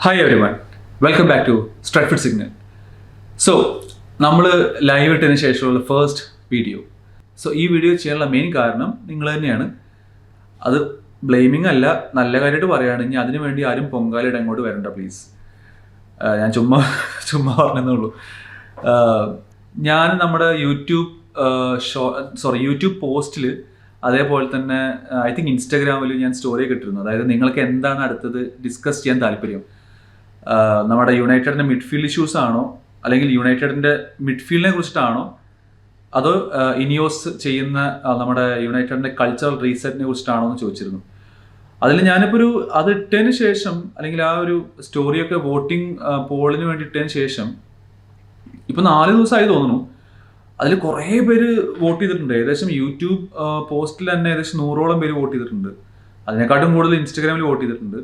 Hi everyone, welcome back to Stratford signal. So നമ്മൾ live ഇട്ടതിന് ശേഷമുള്ള first video. So ഈ video ചെയ്യാനുള്ള മെയിൻ കാരണം നിങ്ങൾ തന്നെയാണ്. അത് ബ്ലെയിമിങ് അല്ല, നല്ല കാര്യമായിട്ട് പറയുകയാണെങ്കിൽ അതിനു വേണ്ടി ആരും പൊങ്കാലയുടെ അങ്ങോട്ട് വരണ്ട പ്ലീസ്. ഞാൻ ചുമ്മാ പറഞ്ഞതേ ഉള്ളൂ. ഞാൻ നമ്മുടെ യൂട്യൂബ് പോസ്റ്റിൽ, അതേപോലെ തന്നെ ഐ തിങ്ക് ഇൻസ്റ്റാഗ്രാമിൽ ഞാൻ സ്റ്റോറി ഇട്ടിരുന്നു. അതായത് നിങ്ങൾക്ക് എന്താണ് അടുത്തത് ഡിസ്കസ് ചെയ്യാൻ താല്പര്യം, നമ്മുടെ യുണൈറ്റഡിൻ്റെ മിഡ്ഫീൽഡ് ഇഷ്യൂസ് ആണോ, അല്ലെങ്കിൽ യുണൈറ്റഡിൻ്റെ മിഡ്ഫീൽഡിനെ കുറിച്ചിട്ടാണോ, അതോ ഇനിയോസ് ചെയ്യുന്ന നമ്മുടെ യുണൈറ്റഡിൻ്റെ കൾച്ചറൽ റീസെറ്റിനെ കുറിച്ചിട്ടാണോ എന്ന് ചോദിച്ചിരുന്നു. അതിൽ ഞാനിപ്പോൾ അത് ഇട്ടതിന് ശേഷം, അല്ലെങ്കിൽ ആ ഒരു സ്റ്റോറിയൊക്കെ വോട്ടിംഗ് പോളിന് വേണ്ടി ഇട്ടതിന് ശേഷം ഇപ്പം 4 ദിവസമായി തോന്നുന്നു, അതിൽ കുറേ പേര് വോട്ട് ചെയ്തിട്ടുണ്ട്. ഏകദേശം യൂട്യൂബ് പോസ്റ്റിൽ തന്നെ ഏകദേശം 100ഓളം പേര് വോട്ട് ചെയ്തിട്ടുണ്ട്. അതിനെക്കാട്ടും കൂടുതൽ ഇൻസ്റ്റാഗ്രാമിൽ വോട്ട് ചെയ്തിട്ടുണ്ട്.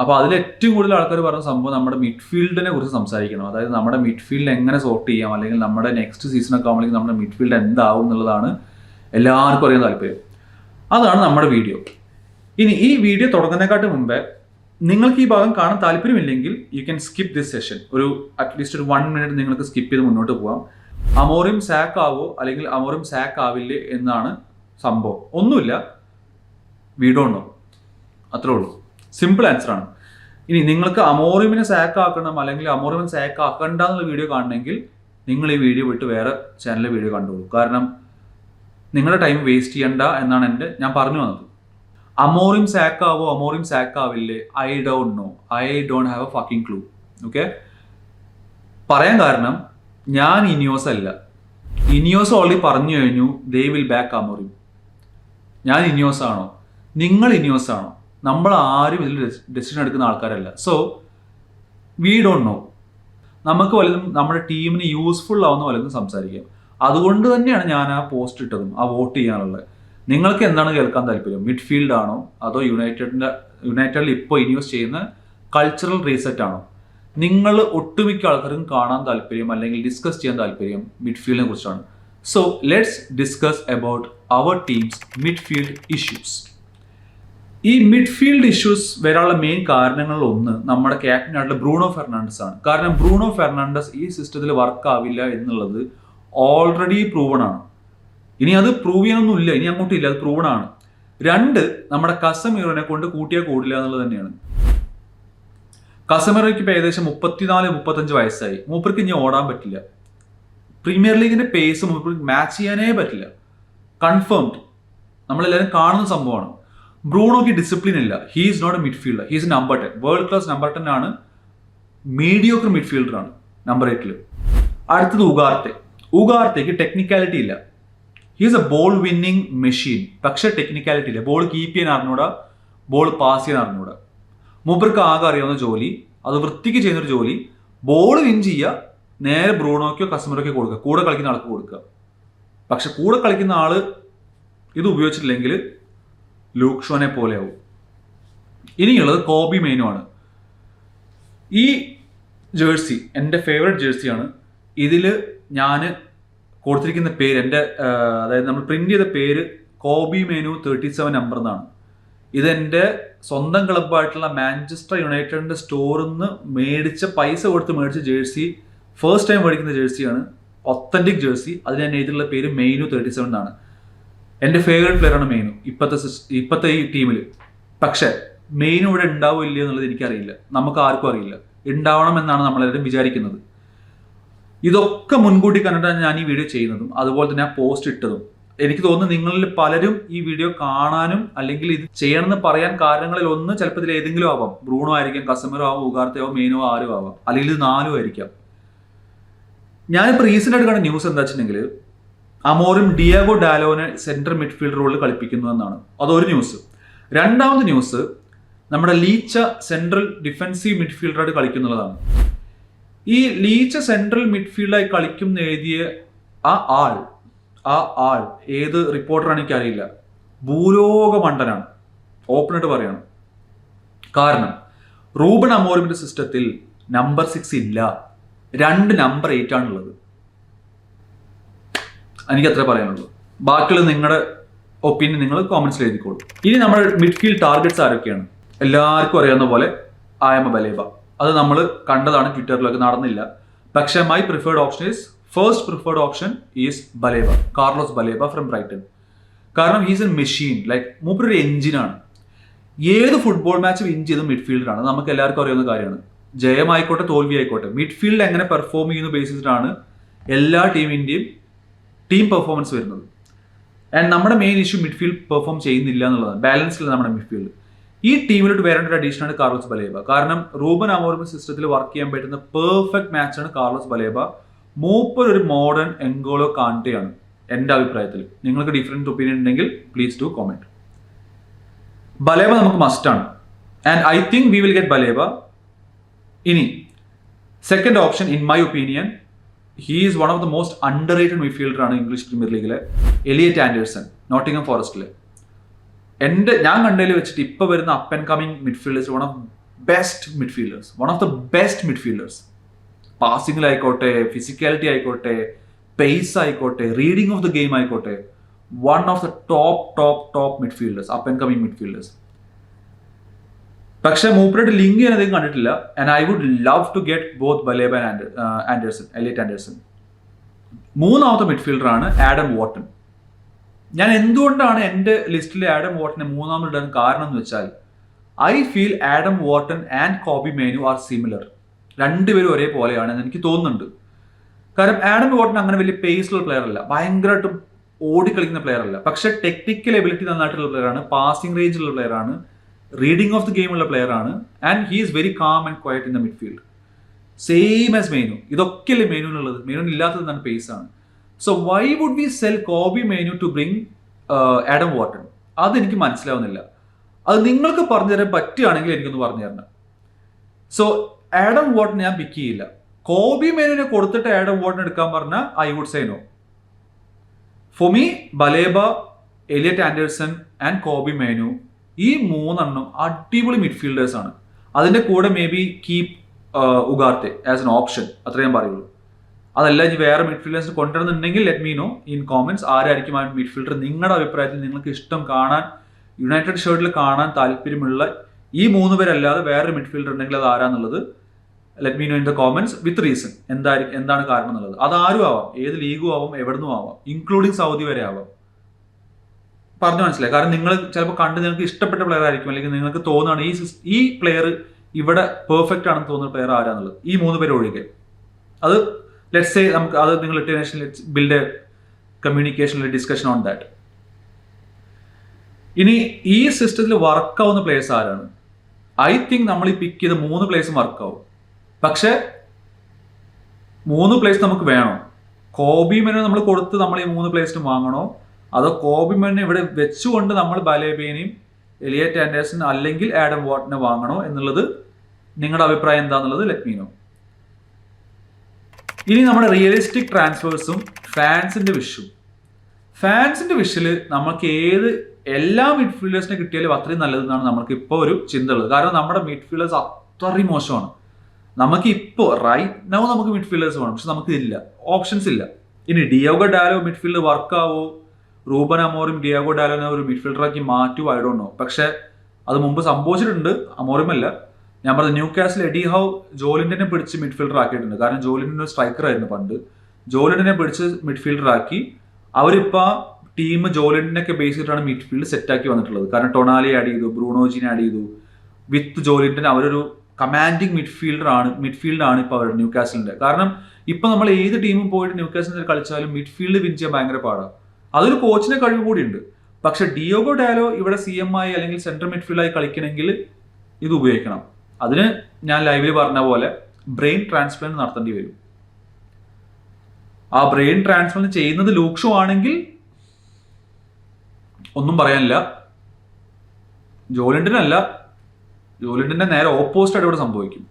അപ്പോൾ അതിൽ ഏറ്റവും കൂടുതൽ ആൾക്കാർ പറഞ്ഞ സംഭവം നമ്മുടെ മിഡ്ഫീൽഡിനെ കുറിച്ച് സംസാരിക്കണം. അതായത് നമ്മുടെ മിഡ്ഫീൽഡ് എങ്ങനെ സോർട്ട് ചെയ്യാം, അല്ലെങ്കിൽ നമ്മുടെ നെക്സ്റ്റ് സീസണൊക്കെ ആകുമ്പോഴേക്കും നമ്മുടെ മിഡ്ഫീൽഡ് എന്താവും എന്നുള്ളതാണ് എല്ലാവർക്കും അറിയാൻ താല്പര്യം. അതാണ് നമ്മുടെ വീഡിയോ. ഇനി ഈ വീഡിയോ തുടങ്ങുന്നതിനെക്കാട്ടും മുമ്പേ നിങ്ങൾക്ക് ഈ ഭാഗം കാണാൻ താല്പര്യമില്ലെങ്കിൽ you can skip this session. At least ഒരു 1 മിനിറ്റ് നിങ്ങൾക്ക് സ്കിപ്പ് ചെയ്ത് മുന്നോട്ട് പോകാം. അമോറിം സാക്ക് ആവോ അല്ലെങ്കിൽ അമോറിം സാക്ക് ആവില്ലേ എന്നാണ് സംഭവം. ഒന്നുമില്ല, വി ഡോണ്ട് നോ, അത്രേ ഉള്ളൂ. സിമ്പിൾ ആൻസർ ആണ്. ഇനി നിങ്ങൾക്ക് അമോറിമിനെ സാക്ക് ആക്കണം അല്ലെങ്കിൽ അമോറിമിനെ സാക്ക് ആക്കണ്ട എന്നുള്ള വീഡിയോ കാണണമെങ്കിൽ നിങ്ങൾ ഈ വീഡിയോ വിട്ട് വേറെ ചാനലിലെ വീഡിയോ കണ്ടോളൂ. കാരണം നിങ്ങളുടെ ടൈം വേസ്റ്റ് ചെയ്യണ്ട എന്നാണ് ഞാൻ പറഞ്ഞു വന്നത്. അമോറിം സാക്ക് ആവോ അമോറിം സാക്ക് ആവില്ലേ, I don't know, I don't have a fucking clue. Okay, പറയാൻ കാരണം ഞാൻ ഇനിയോസ് അല്ല. ഇനിയോസ് ഓൾറെഡി പറഞ്ഞു കഴിഞ്ഞു ദേ വിൽ ബാക്ക് അമോറിം. ഞാൻ ഇനിയോസ് ആണോ, നിങ്ങൾ ഇനിയോസ് ആണോ? നമ്മൾ ആരും ഇതിൽ ഡെസിഷൻ എടുക്കുന്ന ആൾക്കാരല്ല. So we don't know. നമുക്ക് വല്ലതും നമ്മുടെ ടീമിന് യൂസ്ഫുൾ ആവുന്ന വല്ലതും സംസാരിക്കാം. അതുകൊണ്ട് തന്നെയാണ് ഞാൻ ആ പോസ്റ്റ് ഇട്ടതും ആ വോട്ട് ചെയ്യാനുള്ളത്. നിങ്ങൾക്ക് എന്താണ് കേൾക്കാൻ താല്പര്യം? മിഡ്ഫീൽഡ് ആണോ, അതോ യുണൈറ്റഡിൽ ഇപ്പോൾ ഇനിയോസ് ചെയ്യുന്ന കൾച്ചറൽ റീസെറ്റ് ആണോ? നിങ്ങൾ ഒട്ടുമിക്ക ആൾക്കാർക്കും കാണാൻ താല്പര്യം അല്ലെങ്കിൽ ഡിസ്കസ് ചെയ്യാൻ താല്പര്യം മിഡ്ഫീൽഡിനെ കുറിച്ചാണ്. So let's discuss about our teams midfield issues. ഈ മിഡ്ഫീൽഡ് ഇഷ്യൂസ് വരാനുള്ള മെയിൻ കാരണങ്ങളിൽ ഒന്ന് നമ്മുടെ ക്യാപ്റ്റനായിട്ടുള്ള ബ്രൂണോ ഫെർണാണ്ടസ് ആണ്. കാരണം ബ്രൂണോ ഫെർണാണ്ടസ് ഈ സിസ്റ്റത്തിൽ വർക്ക് ആവില്ല എന്നുള്ളത് ഓൾറെഡി പ്രൂവൺ ആണ്. ഇനി അത് പ്രൂവ് ചെയ്യാനൊന്നുമില്ല, ഇനി അങ്ങോട്ടില്ല, അത് പ്രൂവൺ ആണ്. 2, നമ്മുടെ കസമീറോനെ കൊണ്ട് കൂട്ടിയാൽ കൂടില്ല എന്നുള്ളത് തന്നെയാണ്. കസമീറോയ്ക്ക് ഇപ്പോൾ ഏകദേശം 34-35 വയസ്സായി. മൂപ്പർക്ക് ഇനി ഓടാൻ പറ്റില്ല. പ്രീമിയർ ലീഗിന്റെ പേസ് മൂപ്പർക്ക് മാച്ച് ചെയ്യാനേ പറ്റില്ല. കൺഫേംഡ്, നമ്മളെല്ലാവരും കാണുന്ന സംഭവമാണ്. ബ്രൂണോയ്ക്ക് ഡിസിപ്ലിൻ ഇല്ല. He is not a midfielder, he is number 10, world class number 10 ആണ്. മീഡിയോക്കർ മിഡ്ഫീൽഡർ ആണ് നമ്പർ 8. അടുത്തത് ഉഗാർത്തേക്ക് ടെക്നിക്കാലിറ്റി ഇല്ല. He is a ball winning machine, പക്ഷെ ടെക്നിക്കാലിറ്റി ഇല്ല. ബോൾ കീപ്പ് ചെയ്യാൻ അറിഞ്ഞൂടാ, ബോൾ പാസ് ചെയ്യാൻ അറിഞ്ഞൂടാ. മൂപ്പർക്ക് ആകെ അറിയാവുന്ന ജോലി, അത് വൃത്തിക്ക് ചെയ്യുന്നൊരു ജോലി, ബോൾ വിൻ ചെയ്യുക, നേരെ ബ്രൂണോയ്ക്കോ കസമീറോയ്ക്കോ കൊടുക്കുക, കൂടെ കളിക്കുന്ന ആൾക്ക് കൊടുക്കുക. പക്ഷെ കൂടെ കളിക്കുന്ന ആള് ഇത് ഉപയോഗിച്ചിട്ടില്ലെങ്കിൽ ലൂക്ക് ഷോനെ പോലെയാവും. ഇനിയുള്ളത് കോബി മെയിനോ ആണ്. ഈ ജേഴ്സി എൻ്റെ ഫേവറേറ്റ് ജേഴ്സിയാണ്. ഇതിൽ ഞാൻ കൊടുത്തിരിക്കുന്ന പേര്, അതായത് നമ്മൾ പ്രിന്റ് ചെയ്ത പേര് കോബി മെയിനോ 37 നമ്പർ എന്നാണ്. ഇതെൻ്റെ സ്വന്തം ക്ലബ്ബായിട്ടുള്ള മാഞ്ചസ്റ്റർ യുണൈറ്റഡിൻ്റെ സ്റ്റോറിൽ നിന്ന് പൈസ കൊടുത്ത് മേടിച്ച ജേഴ്സി, ഫസ്റ്റ് ടൈം മേടിക്കുന്ന ജേഴ്സിയാണ്, ഒത്തൻറ്റിക് ജേഴ്സി. അതിന് ഞാൻ എഴുതിയുള്ള പേര് മെയിനോ 37 എന്നാണ്. എൻ്റെ ഫേവറേറ്റ് പ്ലെയറാണ് മെയിനു ഇപ്പോഴത്തെ ഈ ടീമിൽ. പക്ഷേ മെയിനു ഇവിടെ ഉണ്ടാവില്ല എന്നുള്ളത് എനിക്കറിയില്ല, നമുക്ക് ആർക്കും അറിയില്ല. ഉണ്ടാവണം എന്നാണ് നമ്മളെല്ലാവരും വിചാരിക്കുന്നത്. ഇതൊക്കെ മുൻകൂട്ടി കണ്ടിട്ടാണ് ഞാൻ ഈ വീഡിയോ ചെയ്യുന്നതും അതുപോലെ തന്നെ ആ പോസ്റ്റ് ഇട്ടതും. എനിക്ക് തോന്നുന്നു നിങ്ങളിൽ പലരും ഈ വീഡിയോ കാണാനും അല്ലെങ്കിൽ ഇത് ചെയ്യണമെന്ന് പറയാൻ കാരണങ്ങളിൽ ഒന്ന് ചിലപ്പോൾ ഇതിൽ ഏതെങ്കിലും ആവാം. ബ്രൂണോ ആയിരിക്കാം, കസമീറോ ആവാം, ഉഗാർത്തയോ മെയിനോ ആരും ആവാം, അല്ലെങ്കിൽ ഇത് 4 ആയിരിക്കാം. ഞാനിപ്പോൾ റീസെൻ്റ് ആയിട്ട് കണ്ട ന്യൂസ് എന്താ വെച്ചിട്ടുണ്ടെങ്കിൽ അമോറിം ഡിയാഗോ ഡാലോനെ സെൻട്രൽ മിഡ്ഫീൽഡ് റോളിൽ കളിപ്പിക്കുന്നു എന്നാണ്. അതൊരു ന്യൂസ്. രണ്ടാമത്തെ ന്യൂസ് നമ്മുടെ ലീച്ച സെൻട്രൽ ഡിഫൻസീവ് മിഡ്ഫീൽഡറായിട്ട് കളിക്കുന്നുള്ളതാണ്. ഈ ലീച്ച സെൻട്രൽ മിഡ്ഫീൽഡായി കളിക്കുന്ന എഴുതിയ ആ ആൾ ഏത് റിപ്പോർട്ടറാണ് എനിക്കറിയില്ല. ഭൂലോക മണ്ടനാണ്, ഓപ്പണായിട്ട് പറയണം. കാരണം റൂബൻ അമോറിമിന്റെ സിസ്റ്റത്തിൽ നമ്പർ 6 ഇല്ല, 2 നമ്പർ 8 ആണുള്ളത്. എനിക്ക് അത്ര പറയാനുള്ളൂ. ബാക്കിയുള്ള നിങ്ങളുടെ ഒപ്പീനിയൻ നിങ്ങൾ കോമന്റ്സിൽ എഴുതിക്കോളൂ. ഇനി നമ്മുടെ മിഡ്ഫീൽഡ് ടാർഗറ്റ്സ് ആരൊക്കെയാണ്? എല്ലാവർക്കും അറിയാവുന്ന പോലെ ഐ എം എ ബലേബ. അത് നമ്മൾ കണ്ടതാണ്, ട്വിറ്ററിലൊക്കെ നടന്നില്ല. പക്ഷേ my preferred option is first preferred option is Baleba, Carlos Baleba from Brighton. കാരണം ഹീസ് എ മെഷീൻ, ലൈക്ക് മൂപ്പരൊരു എഞ്ചിനാണ്. ഏത് ഫുട്ബോൾ മാച്ച് വിൻ ചെയ്ത മിഡ്ഫീൽഡറാണ്, നമുക്ക് എല്ലാവർക്കും അറിയാവുന്ന കാര്യമാണ്. ജയമായിക്കോട്ടെ തോൽവി ആയിക്കോട്ടെ, മിഡ്ഫീൽഡ് എങ്ങനെ പെർഫോം ചെയ്യുന്ന ബേസിസിലാണ് എല്ലാ ടീമിൻ്റെയും ടീം പെർഫോമൻസ് വരുന്നത്. ആൻഡ് നമ്മുടെ മെയിൻ ഇഷ്യൂ മിഡ്ഫീൽഡ് പെർഫോം ചെയ്യുന്നില്ല എന്നുള്ളതാണ്, ബാലൻസ് ഇല്ല നമ്മുടെ മിഡ്ഫീൽഡ്. ഈ ടീമിലോട്ട് വരേണ്ട ഒരു അഡീഷനാണ് കാർലോസ് ബലേബ. കാരണം റൂബൻ അമോറിം സിസ്റ്റത്തിൽ വർക്ക് ചെയ്യാൻ പറ്റുന്ന പെർഫെക്റ്റ് മാച്ചാണ് കാർലോസ് ബലേബ. മൂപ്പർ ഒരു മോഡേൺ എൻഗോളോ കാണ്ടയാണ് എൻ്റെ അഭിപ്രായത്തിൽ. നിങ്ങൾക്ക് ഡിഫറെൻറ്റ് ഒപ്പീനിയൻ ഉണ്ടെങ്കിൽ പ്ലീസ് ഡു കോമെന്റ്. ബലേബ നമുക്ക് മസ്റ്റാണ്, and I think we will get Baleba. ഇനി second option in my opinion, he is one of the most underrated midfielder ആണ് ഇംഗ്ലീഷ് പ്രീമിയർ ലീഗിലെ. Elliot Anderson, Nottingham ഫോറസ്റ്റിലെ. ഞാൻ കണ്ടതിൽ വെച്ചിട്ട് ഇപ്പോൾ വരുന്ന up and coming midfielders one of the best midfielders. പാസിംഗിലായിക്കോട്ടെ, ഫിസിക്കാലിറ്റി ആയിക്കോട്ടെ, പേസ് ആയിക്കോട്ടെ, റീഡിംഗ് ഓഫ് ദ ഗെയിം ആയിക്കോട്ടെ, one of the top midfielders, up and coming midfielders. പക്ഷേ മൂപ്പരുടെ ലിങ്ക് ഞാൻ അധികം കണ്ടിട്ടില്ല. And I would love to get both Baleba and Anderson, Elliot Anderson. മൂന്നാമത്തെ മിഡ്ഫീൽഡറാണ് ആഡം വാട്ടൺ. ഞാൻ എന്തുകൊണ്ടാണ് എൻ്റെ ലിസ്റ്റിൽ ആഡം വാട്ടനെ മൂന്നാമതിടാൻ കാരണം എന്ന് വെച്ചാൽ, I feel Adam Wharton and Kobbie Mainoo are similar. രണ്ടുപേരും ഒരേപോലെയാണ് എന്ന് എനിക്ക് തോന്നുന്നുണ്ട്. കാരണം ആഡം വാട്ടൺ അങ്ങനെ വലിയ പേസുള്ള പ്ലെയർ അല്ല, ഭയങ്കരമായിട്ട് ഓടിക്കളിക്കുന്ന പ്ലെയർ അല്ല. പക്ഷെ ടെക്നിക്കൽ എബിലിറ്റി നന്നായിട്ടുള്ള പ്ലെയർ ആണ്, പാസിംഗ് റേഞ്ചിലുള്ള പ്ലെയർ ആണ്, റീഡിംഗ് ഓഫ് ദി ഗെയിം ഉള്ള പ്ലെയർ ആണ്. And he is very calm and quiet in the midfield, same as Mainoo. ഇതൊക്കെയല്ലേ മെയിനുള്ളത്, മെയിനു ഇല്ലാത്തത് എന്താണ്? പേസ് ആണ്. So why would we sell Kobbie Mainoo to bring Adam Wharton? അതെനിക്ക് മനസ്സിലാവുന്നില്ല. അത് നിങ്ങൾക്ക് പറഞ്ഞു തരാൻ പറ്റുകയാണെങ്കിൽ എനിക്കൊന്ന് പറഞ്ഞു തരണം. സോ ആഡം വാട്ടൺ ഞാൻ പിക്ക് ചെയ്യില്ല. കോബി മേനുവിനെ കൊടുത്തിട്ട് ആഡം വാട്ടൺ എടുക്കാൻ പറഞ്ഞാൽ I would say no. For me Baleba, Elliot Anderson and Kobbie Mainoo, ഈ മൂന്നെണ്ണം അടിപൊളി മിഡ്ഫീൽഡേഴ്സ് ആണ്. അതിൻ്റെ കൂടെ maybe keep Ugarte as an option, അത്രേ ഞാൻ പറയുള്ളൂ. അതല്ല ഇനി വേറെ മിഡ്ഫീൽഡേഴ്സ് കൊണ്ടുവരുന്നുണ്ടെങ്കിൽ let me know in comments. ആരായിരിക്കും ആ മിഡ്ഫീൽഡർ നിങ്ങളുടെ അഭിപ്രായത്തിൽ നിങ്ങൾക്ക് ഇഷ്ടം, കാണാൻ യുണൈറ്റഡ് ഷർട്ടിൽ കാണാൻ താല്പര്യമുള്ള ഈ മൂന്ന് പേരല്ലാതെ വേറെ മിഡ്ഫീൽഡർ ഉണ്ടെങ്കിൽ അത് ആരാന്നുള്ളത് let me know in the comments with reason. എന്താണ് കാരണം എന്നുള്ളത്. അതാരും ആവാം, ഏത് ലീഗും ആവാം, എവിടുന്നും ആവാം, ഇൻക്ലൂഡിങ് സൗദി വരെ ആവാം. പറഞ്ഞു മനസ്സിലായി. കാരണം നിങ്ങൾ ചിലപ്പോൾ കണ്ട് നിങ്ങൾക്ക് ഇഷ്ടപ്പെട്ട പ്ലെയർ ആയിരിക്കും, അല്ലെങ്കിൽ നിങ്ങൾക്ക് തോന്നുകയാണ് ഈ പ്ലെയർ ഇവിടെ പെർഫെക്റ്റ് ആണെന്ന് തോന്നുന്ന പ്ലെയർ ആരാന്നുള്ളത്, ഈ മൂന്ന് പേര് ഒഴികെ. അത് ലെറ്റ്സ് സേ നമുക്ക് അത് നിങ്ങൾ ഇട്ടേഷൻ build a communication discussion on that. ഇനി ഈ സിസ്റ്റത്തിൽ വർക്കാവുന്ന പ്ലേയേഴ്സ് ആരാണ്? ഐ തിങ്ക് നമ്മൾ ഈ പിക്ക് ചെയ്ത മൂന്ന് പ്ലേയേഴ്സും വർക്കാവും. പക്ഷെ മൂന്ന് പ്ലേയേഴ്സ് നമുക്ക് വേണോ? കോബി മെനു നമ്മൾ കൊടുത്ത് നമ്മൾ ഈ മൂന്ന് പ്ലേയേഴ്സിനും വാങ്ങണോ? അതോ കോബി മെനു ഇവിടെ വെച്ചുകൊണ്ട് നമ്മൾ ബലേബേനെയും എലിയറ്റ് ആൻഡേഴ്സൺ അല്ലെങ്കിൽ ആഡം വാട്ടനെ വാങ്ങണോ എന്നുള്ളത് നിങ്ങളുടെ അഭിപ്രായം എന്താണെന്നുള്ളത് ലെറ്റ് മീ നോ. ഇനി നമ്മുടെ റിയലിസ്റ്റിക് ട്രാൻസ്ഫേഴ്സും ഫാൻസിന്റെ വിഷിൽ നമുക്ക് എല്ലാ മിഡ്ഫീൽഡേഴ്സിനെ കിട്ടിയാലും അത്രയും നല്ലതെന്നാണ് നമുക്ക് ഇപ്പോൾ ഒരു ചിന്ത ഉള്ളത്. കാരണം നമ്മുടെ മിഡ്ഫീൽഡേഴ്സ് അത്രയും മോശമാണ്. നമുക്ക് ഇപ്പോൾ റൈറ്റ് നൗ നമുക്ക് മിഡ്ഫീൽഡേഴ്സ് വേണം, പക്ഷെ നമുക്ക് ഇല്ല, ഓപ്ഷൻസ് ഇല്ല. ഇനി ഡിയോഗോ ഡാലോ മിഡ്ഫീൽഡ് വർക്കാവോ, റൂബൻ അമോറിം ഡിയോഗോ ഡാലോനെ ഒരു മിഡ്ഫീൽഡറാക്കി മാറ്റുമോ, ഐ ഡോണ്ട് നോ. പക്ഷെ അത് മുമ്പ് സംഭവിച്ചിട്ടുണ്ട്. അമോറിം അല്ല, ഞാൻ പറഞ്ഞ ന്യൂ കാസിൽ എഡി ഹൗ ജോലിൻഡനെ പിടിച്ച് മിഡ്ഫീൽഡർ ആക്കിയിട്ടുണ്ട്. കാരണം ജോലിൻഡൻ ഒരു സ്ട്രൈക്കർ ആയിരുന്നു പണ്ട്. ജോലിൻഡനെ പിടിച്ച് മിഡ്ഫീൽഡർ ആക്കി അവരിപ്പോൾ ടീം ജോലിൻഡനൊക്കെ ബേസ് ചെയ്തിട്ടാണ് മിഡ്ഫീൽഡ് സെറ്റാക്കി വന്നിട്ടുള്ളത്. കാരണം ടൊണാലി ആഡ് ചെയ്തു, ബ്രൂണോജിനെ ആഡ് ചെയ്തു. വിത്ത് ജോലിൻഡൻ അവരൊരു കമാൻഡിങ് മിഡ്ഫീൽഡാണ് ഇപ്പോൾ അവരുടെ ന്യൂ കാസിലിൻ്റെ. കാരണം ഇപ്പം നമ്മൾ ഏത് ടീമും പോയിട്ട് ന്യൂ കാസിലിൽ കളിച്ചാലും മിഡ്ഫീൽഡ് വിൻ ചെയ്യാൻ ഭയങ്കര പാടാണ്. അതൊരു കോച്ചിന്റെ കഴിവ് കൂടിയുണ്ട്. പക്ഷെ ഡിയോഗോ ഡാലോ ഇവിടെ CM അല്ലെങ്കിൽ സെൻട്രൽ മിഡ്ഫീൽഡായി കളിക്കണമെങ്കിൽ ഇത് ഉപയോഗിക്കണം. അതിന് ഞാൻ ലൈവിൽ പറഞ്ഞ പോലെ ബ്രെയിൻ ട്രാൻസ്പ്ലാന്റ് നടത്തേണ്ടി വരും. ആ ബ്രെയിൻ ട്രാൻസ്പ്ലാന്റ് ചെയ്യുന്നത് ലൂക്ഷോ ആണെങ്കിൽ ഒന്നും പറയാനില്ല. ജോലിൻഡന്റെ നേരെ ഓപ്പോസിറ്റ് ആയിട്ട് ഇവിടെ സംഭവിക്കും.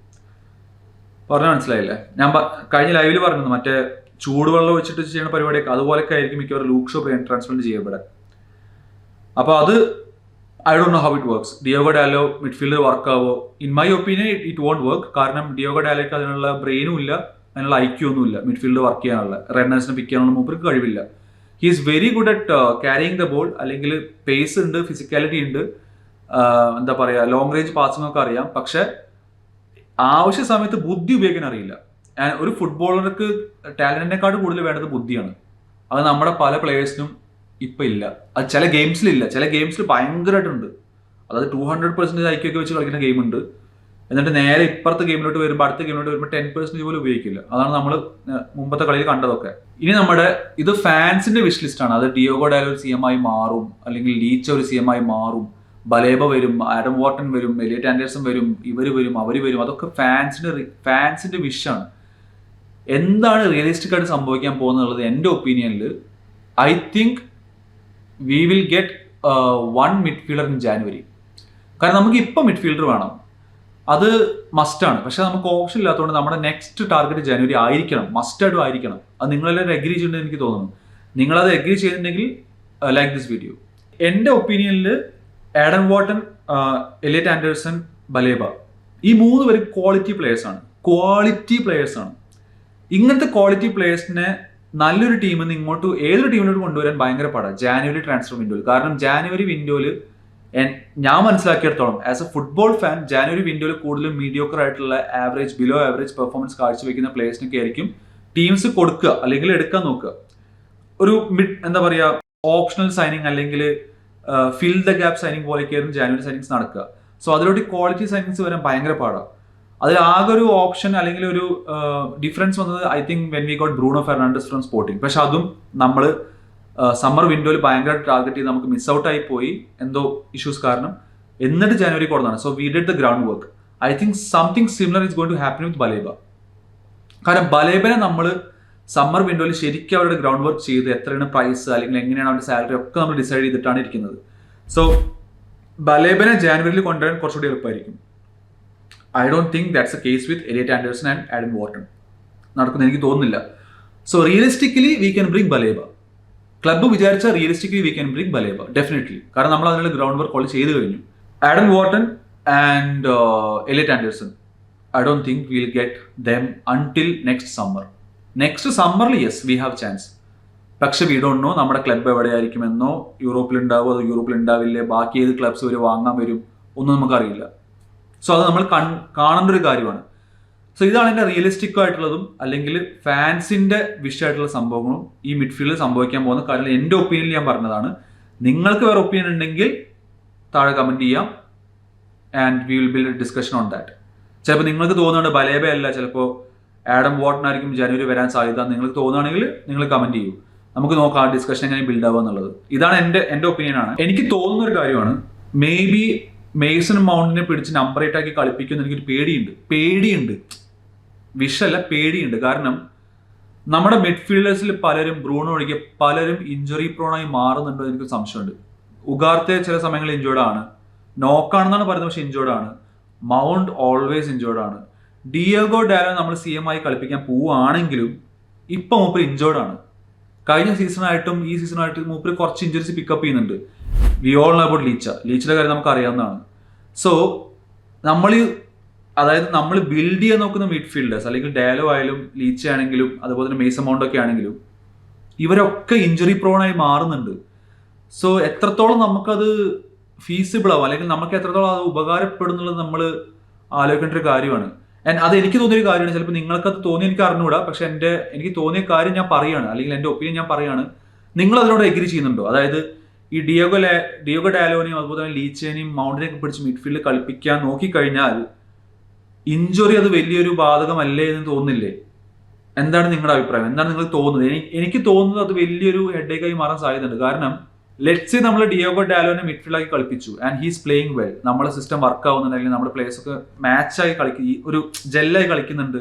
പറഞ്ഞാൽ മനസ്സിലായില്ലേ? ഞാൻ കഴിഞ്ഞ ലൈവിൽ പറഞ്ഞത് മറ്റേ ചൂടുവെള്ളം വെച്ചിട്ട് ചെയ്യുന്ന പരിപാടിയൊക്കെ അതുപോലൊക്കെ ആയിരിക്കും മിക്കവാറും ലൂക്ഷോ ബ്രെയിൻ ട്രാൻസ്പ്ലാന്റ് ചെയ്യപ്പെടാൻ. അപ്പോൾ അത് I don't know how it works. Diogo Dalot midfield വർക്കാവോ? In my opinion it won't work. കാരണം ഡിയോഗോ ഡാലോയ്ക്ക് അതിനുള്ള ബ്രെയിനും ഇല്ല, അതിനുള്ള IQ ഒന്നുമില്ല മിഡ്ഫീൽഡ് വർക്ക് ചെയ്യാനുള്ള, റണ്ണേഴ്സിനെ പിക്ക് ചെയ്യാനുള്ള മൂപ്പർക്ക് കഴിവില്ല. He is very good at carrying the ball, അല്ലെങ്കിൽ പേസ് ഉണ്ട്, ഫിസിക്കാലിറ്റി ഉണ്ട്, എന്താ പറയുക, ലോങ് റേഞ്ച് പാസിംഗ് ഒക്കെ അറിയാം. പക്ഷെ ആവശ്യ സമയത്ത് ബുദ്ധി ഉപയോഗിക്കാൻ അറിയില്ല. ഒരു ഫുട്ബോളർക്ക് ടാലന്റിനെക്കാളും കൂടുതൽ വേണ്ടത് ബുദ്ധിയാണ്. അത് നമ്മുടെ പല പ്ലേയേഴ്സിനും ഇപ്പം ഇല്ല. അത് ചില ഗെയിംസിലില്ല, ചില ഗെയിംസിൽ ഭയങ്കരമായിട്ടുണ്ട്. അതായത് 200% ഐക്യൊക്കെ വെച്ച് കളിക്കുന്ന ഗെയിമുണ്ട്. എന്നിട്ട് നേരെ ഇപ്പുറത്തെ ഗെയിമിലോട്ട് വരുമ്പോൾ അടുത്ത ഗെയിമിലോട്ട് വരുമ്പോൾ 10% പോലും ഉപയോഗിക്കില്ല. അതാണ് നമ്മൾ മുമ്പത്തെ കളിയിൽ കണ്ടതൊക്കെ. ഇനി നമ്മുടെ ഇത് ഫാൻസിന്റെ വിഷ് ലിസ്റ്റാണ്. അത് ഡിയോഗോ ഡാലോ ഒരു CM ആയി മാറും, അല്ലെങ്കിൽ ലീച്ച ഒരു CM ആയി മാറും, ബലേബ വരും, ആഡം വാട്ടൺ വരും, എലിയറ്റ് ആൻഡേഴ്സൺ വരും, ഇവർ വരും, അവർ വരും. അതൊക്കെ ഫാൻസിന്റെ വിഷാണ്. എന്താണ് റിയലിസ്റ്റിക് ആയിട്ട് സംഭവിക്കാൻ പോകുന്നത് എൻ്റെ ഒപ്പീനിയനിൽ, I think we will get 1 midfielder in January. കാരണം നമുക്ക് ഇപ്പം മിഡ്ഫീൽഡർ വേണം, അത് മസ്റ്റാണ്. പക്ഷെ നമുക്ക് ഓപ്ഷൻ ഇല്ലാത്തതുകൊണ്ട് നമ്മുടെ നെക്സ്റ്റ് ടാർഗറ്റ് ജനുവരി ആയിരിക്കണം, മസ്റ്റായിട്ടും ആയിരിക്കണം. അത് നിങ്ങളെല്ലാവരും എഗ്രി ചെയ്തിട്ടുണ്ടെന്ന് എനിക്ക് തോന്നുന്നു. നിങ്ങളത് എഗ്രി ചെയ്തിട്ടുണ്ടെങ്കിൽ ലൈക്ക് ദിസ് വീഡിയോ. എൻ്റെ ഒപ്പീനിയനിൽ ആഡം വാട്ടൺ, എലിയറ്റ് ആൻഡേഴ്സൺ, ബലേബ, ഈ 3 പേര് ക്വാളിറ്റി പ്ലേയേഴ്സാണ്. ഇങ്ങനത്തെ ക്വാളിറ്റി പ്ലേയേഴ്സിനെ നല്ലൊരു ടീമിൽ നിന്ന് ഇങ്ങോട്ട് ഏതൊരു ടീമിലോട്ട് കൊണ്ടുവരാൻ ഭയങ്കര പാടാണ് ജാനുവരി ട്രാൻസ്ഫർ വിൻഡോയിൽ. കാരണം ജാനുവരി വിൻഡോയിൽ ഞാൻ മനസ്സിലാക്കിയെടുത്തോളം as a football fan, January വിൻഡോയിൽ കൂടുതലും മീഡിയോക്കർ ആയിട്ടുള്ള ആവറേജ്, ബിലോ ആവറേജ് പെർഫോമൻസ് കാഴ്ചവെക്കുന്ന പ്ലേയേഴ്സിനൊക്കെ ആയിരിക്കും ടീംസ് കൊടുക്കുക അല്ലെങ്കിൽ എടുക്കാൻ നോക്കുക. ഒരു എന്താ പറയുക, ഓപ്ഷണൽ സൈനിങ് അല്ലെങ്കിൽ ഫിൽ ദ ഗ്യാപ്പ് സൈനിങ് പോലെയൊക്കെയായിരുന്നു ജാനുവരി സൈനിങ്സ് നടക്കുക. സോ അതിലോട്ട് ക്വാളിറ്റി സൈനിങ്സ് വരാൻ ഭയങ്കര പാടാണ്. അതിൽ ആകെ ഒരു ഓപ്ഷൻ അല്ലെങ്കിൽ ഒരു ഡിഫറൻസ് വന്നത് I think when we got Bruno Fernandes from sporting. പക്ഷെ അതും നമ്മൾ സമ്മർ വിൻഡോയിൽ ഭയങ്കരമായിട്ട് ടാർഗറ്റ് ചെയ്ത് നമുക്ക് മിസ് ഔട്ട് ആയി പോയി എന്തോ ഇഷ്യൂസ് കാരണം. എന്നിട്ട് ജനുവരി കൊടുത്താണ്. So we did the ground work. I think something similar is going to happen with Baleba. കാരണം ബലേബനെ നമ്മൾ സമ്മർ വിൻഡോയിൽ ശരിക്കും അവരുടെ ഗ്രൗണ്ട് വർക്ക് ചെയ്ത് എത്രയാണ് പ്രൈസ് അല്ലെങ്കിൽ എങ്ങനെയാണ് അവരുടെ സാലറി ഒക്കെ നമ്മൾ ഡിസൈഡ് ചെയ്തിട്ടാണ് ഇരിക്കുന്നത്. സോ ബലേബനെ ജാനുവരിയിൽ കൊണ്ടുവരാൻ കുറച്ചുകൂടി എളുപ്പമായിരിക്കും. I don't think that's a case with Elliot Anderson and Adam Wharton. നടക്കുന്ന എനിക്ക് തോന്നുന്നില്ല. So realistically we can bring Baleba. Club വിചാരിച്ചാൽ realistically we can bring Baleba definitely. കാരണം നമ്മൾ അതിനുള്ള ഗ്രൗണ്ട് വർക്ക് ഓൾ ചെയ്ത് കഴിഞ്ഞു. Adam Wharton and Elliot Anderson, I don't think will get them until next summer. Next സമ്മറിൽ yes we have chance. പക്ഷെ we don't know നമ്മുടെ club എവിടെയായിരിക്കുമെന്നോ, യൂറോപ്പിൽ ഉണ്ടാവുമോ അതോ യൂറോപ്പിൽ ഉണ്ടാവില്ലേ, ബാക്കി ഏത് ക്ലബ്സ് വരെ വാങ്ങാൻ വരും ഒന്നും നമുക്കറിയില്ല. സോ അത് നമ്മൾ കാണേണ്ട ഒരു കാര്യമാണ്. സോ ഇതാണ് എൻ്റെ റിയലിസ്റ്റിക് ആയിട്ടുള്ളതും അല്ലെങ്കിൽ ഫാൻസിൻ്റെ വിഷയമായിട്ടുള്ള സംഭവങ്ങളും ഈ മിഡ്ഫീൽഡിൽ സംഭവിക്കാൻ പോകുന്ന കാര്യങ്ങൾ എൻ്റെ ഒപ്പീനിയനിൽ ഞാൻ പറഞ്ഞതാണ്. നിങ്ങൾക്ക് വേറെ ഒപ്പീനിയൻ ഉണ്ടെങ്കിൽ താഴെ കമൻറ്റ് ചെയ്യാം and we will build discussion on that. ചിലപ്പോൾ നിങ്ങൾക്ക് തോന്നുന്നുണ്ട് ബലേബ അല്ല, ചിലപ്പോൾ ആഡം വാട്ടൺ ആയിരിക്കും ജനുവരി വരാൻ സാധ്യത നിങ്ങൾക്ക് തോന്നുകയാണെങ്കിൽ നിങ്ങൾ കമൻറ്റ് ചെയ്യൂ. നമുക്ക് നോക്കാം ആ ഡിസ്കഷൻ എങ്ങനെ ബിൽഡ് ആവുക എന്നുള്ളത്. ഇതാണ് എൻ്റെ ഒപ്പീനിയനാണ്. എനിക്ക് തോന്നുന്ന ഒരു കാര്യമാണ്, മേ ബി മേസൺ മൗണ്ടിനെ പിടിച്ച് നമ്പർ 8 ആക്കി കളിപ്പിക്കുമെന്ന് എനിക്കൊരു പേടിയുണ്ട്. വിഷല്ല, പേടിയുണ്ട്. കാരണം നമ്മുടെ മിഡ്ഫീൽഡേഴ്സിൽ പലരും, ബ്രൂണോ ഒഴികെ പലരും ഇഞ്ചുറി പ്രോണായി മാറുന്നുണ്ടോ എനിക്ക് സംശയമുണ്ട്. ഉഗാർത്തെ ചില സമയങ്ങളിൽ ഇഞ്ചേർഡ് ആണ്, നോക്കാണെന്നാണ് പറയുന്നത്, പക്ഷെ ഇഞ്ചേർഡ് ആണ്. മൗണ്ട് ഓൾവേസ് ഇഞ്ചേർഡ് ആണ്. ഡിയോഗോ ഡാലോ നമ്മൾ CM ആയി കളിപ്പിക്കാൻ പോവുകയാണെങ്കിലും ഇപ്പം മൂപ്പര് ഇഞ്ചേർഡ് ആണ്. കഴിഞ്ഞ സീസണായിട്ടും ഈ സീസണായിട്ടും മൂപ്പര് കുറച്ച് ഇഞ്ചുറീസ് പിക്കപ്പ് ചെയ്യുന്നുണ്ട്. വി ഓൾ നോ അബൌട്ട് ലീച്ചിന്റെ കാര്യം നമുക്ക് അറിയാവുന്നതാണ്. സോ നമ്മൾ ബിൽഡ് ചെയ്യാൻ നോക്കുന്ന മിഡ്ഫീൽഡേഴ്സ് അല്ലെങ്കിൽ ഡാലോ ആയാലും ലീച്ച ആണെങ്കിലും അതുപോലെ തന്നെ മേസൺ മൗണ്ട് ഒക്കെ ആണെങ്കിലും ഇവരൊക്കെ ഇഞ്ചുറി പ്രോണായി മാറുന്നുണ്ട്. സോ എത്രത്തോളം നമുക്കത് ഫീസിബിൾ ആവും അല്ലെങ്കിൽ നമുക്ക് എത്രത്തോളം അത് ഉപകാരപ്പെടുന്നുള്ളത് നമ്മൾ ആലോചിക്കേണ്ട ഒരു കാര്യമാണ്. ആൻഡ് അത് എനിക്ക് തോന്നിയൊരു കാര്യമാണ്. ചിലപ്പോൾ നിങ്ങൾക്കത് തോന്നി എനിക്ക് അറിഞ്ഞുകൂടാ, പക്ഷെ എനിക്ക് തോന്നിയ കാര്യം ഞാൻ പറയുകയാണ്, അല്ലെങ്കിൽ എൻ്റെ ഒപ്പീനിയൻ ഞാൻ പറയുകയാണ്. നിങ്ങൾ അതിനോട് എഗ്രി ചെയ്യുന്നുണ്ടോ? അതായത് ഈ ഡിയോഗോ ഡാലോനെയും അതുപോലെ തന്നെ ലീച്ചേനെയും മൗണ്ടിനെയൊക്കെ പിടിച്ച് മിഡ്ഫീൽഡിൽ കളിപ്പിക്കാൻ നോക്കിക്കഴിഞ്ഞാൽ ഇഞ്ചുറി അത് വലിയൊരു ബാധകമല്ലേ എന്ന് തോന്നുന്നില്ലേ? എന്താണ് നിങ്ങളുടെ അഭിപ്രായം? എന്താണ് നിങ്ങൾ തോന്നുന്നത്? എനിക്ക് തോന്നുന്നത് അത് വലിയൊരു ഹെഡേക്കായി മാറാൻ സാധ്യതയുണ്ട്. കാരണം ലെറ്റ്സ് നമ്മൾ ഡിയോഗോ ഡാലോനെ മിഡ്ഫീൽഡാക്കി കളിപ്പിച്ചു ആൻഡ് ഹീസ് പ്ലേയിങ് വെൽ, നമ്മുടെ സിസ്റ്റം വർക്ക് ആവുന്നുണ്ടെങ്കിൽ നമ്മുടെ പ്ലേയേഴ്സ് ഒക്കെ മാച്ചായി ഒരു ജെല്ലായി കളിക്കുന്നുണ്ട്,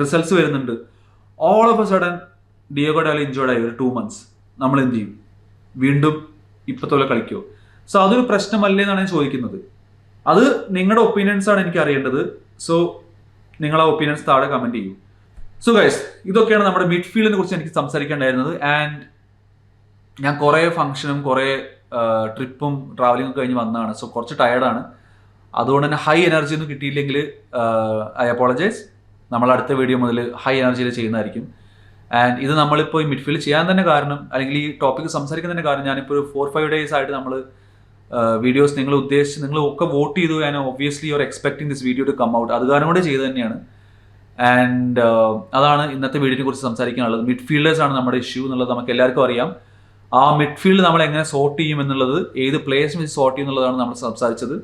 റിസൾട്ട്സ് വരുന്നുണ്ട്. All of a sudden Diogo Dalot injured ആയി ഒരു 2 months, നമ്മൾ എന്ത് ചെയ്യും? വീണ്ടും ഇപ്പത്തോലെ കളിക്കുമോ? സോ അതൊരു പ്രശ്നമല്ലേ എന്നാണ് ഞാൻ ചോദിക്കുന്നത്. അത് നിങ്ങളുടെ ഒപ്പീനിയൻസ് ആണ് എനിക്ക് അറിയേണ്ടത്. സോ നിങ്ങൾ ആ ഒപ്പീനിയൻസ് താഴെ കമൻറ്റ് ചെയ്യൂ. സോ ഗൈസ്, ഇതൊക്കെയാണ് നമ്മുടെ മിഡ്ഫീൽഡിനെ കുറിച്ച് എനിക്ക് സംസാരിക്കേണ്ടായിരുന്നത്. ആൻഡ് ഞാൻ കുറേ ഫംഗ്ഷനും കുറേ ട്രിപ്പും ട്രാവലിംഗ് ഒക്കെ കഴിഞ്ഞ് വന്നതാണ്. സോ കുറച്ച് ടയർഡാണ്. അതുകൊണ്ട് തന്നെ ഹൈ എനർജി ഒന്നും കിട്ടിയില്ലെങ്കിൽ ഐ അപ്പോളജൈസ്. നമ്മൾ അടുത്ത വീഡിയോ മുതൽ ഹൈ എനർജിയിൽ ചെയ്യുന്നതായിരിക്കും. ആൻഡ് ഇത് നമ്മളിപ്പോൾ ഈ മിഡ്ഫീൽഡ് ചെയ്യാൻ തന്നെ കാരണം, അല്ലെങ്കിൽ ഈ ടോപ്പിക്ക് സംസാരിക്കുന്നതിൻ്റെ കാരണം, ഞാനിപ്പോൾ ഒരു 4-5 days ആയിട്ട് നമ്മൾ വീഡിയോസ് നിങ്ങൾ ഉദ്ദേശിച്ച് നിങ്ങൾ ഒക്കെ വോട്ട് ചെയ്തു. And obviously you are expecting this video to come out. അത് കാരണം കൂടെ ചെയ്ത് തന്നെയാണ്. ആൻഡ് അതാണ് ഇന്നത്തെ വീഡിയോനെ കുറിച്ച് സംസാരിക്കാനുള്ളത്. മിഡ്ഫീൽഡേഴ്സ് ആണ് നമ്മുടെ ഇഷ്യൂ എന്നുള്ളത് നമുക്ക് എല്ലാവർക്കും അറിയാം. ആ മിഡ്ഫീൽഡ് നമ്മൾ എങ്ങനെ സോർട്ട് ചെയ്യും എന്നുള്ളത്, ഏത് പ്ലേയേഴ്സ് വെച്ച് സോർട്ട് ചെയ്യും എന്നുള്ളതാണ് നമ്മൾ സംസാരിച്ചത്.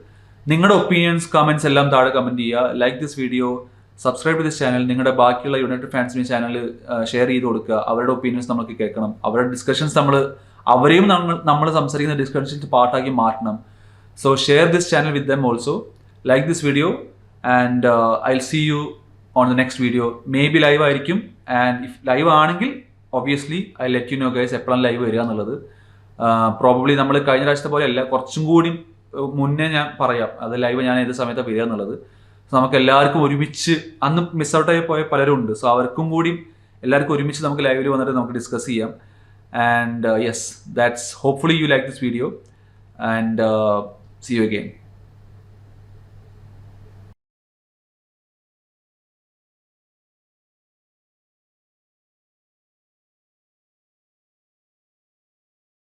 നിങ്ങളുടെ ഒപ്പീനിയൻസ്, കമൻറ്റ്സ് എല്ലാം താഴെ കമൻറ്റ് ചെയ്യുക. Like this video, subscribe to this channel. നിങ്ങളുടെ ബാക്കിയുള്ള യുണൈറ്റഡ് ഫാൻസിന് ചാനൽ ഷെയർ ചെയ്ത് കൊടുക്കുക. അവരുടെ ഒപ്പീനിയൻസ് നമുക്ക് കേൾക്കണം. അവരുടെ ഡിസ്കഷൻസ് അവരെയും നമ്മൾ സംസാരിക്കുന്ന ഡിസ്കഷൻസ് പാർട്ടാക്കി മാറ്റണം. So share this channel with them also. Like this video and I will see you on the next video. Maybe live ആയിരിക്കും. ആൻഡ് ഇഫ് ലൈവ് ആണെങ്കിൽ obviously I let you know guys എപ്പോഴാണ് live വരിക എന്നുള്ളത്. Probably നമ്മൾ കഴിഞ്ഞ പ്രാവശ്യത്തെ പോലെ അല്ല, കുറച്ചും കൂടി മുന്നേ ഞാൻ പറയാം അത് ലൈവ് ഞാൻ ഏത് സമയത്താണ് വരിക എന്നുള്ളത്. സോ നമുക്ക് എല്ലാവർക്കും ഒരുമിച്ച്, അന്ന് മിസ് ഔട്ടായി പോയ പലരും ഉണ്ട്, സോ അവർക്കും കൂടി എല്ലാവർക്കും ഒരുമിച്ച് നമുക്ക് ലൈവിൽ വന്നിട്ട് നമുക്ക് ഡിസ്കസ് ചെയ്യാം. And yes, that's hopefully you like this video, and see you again.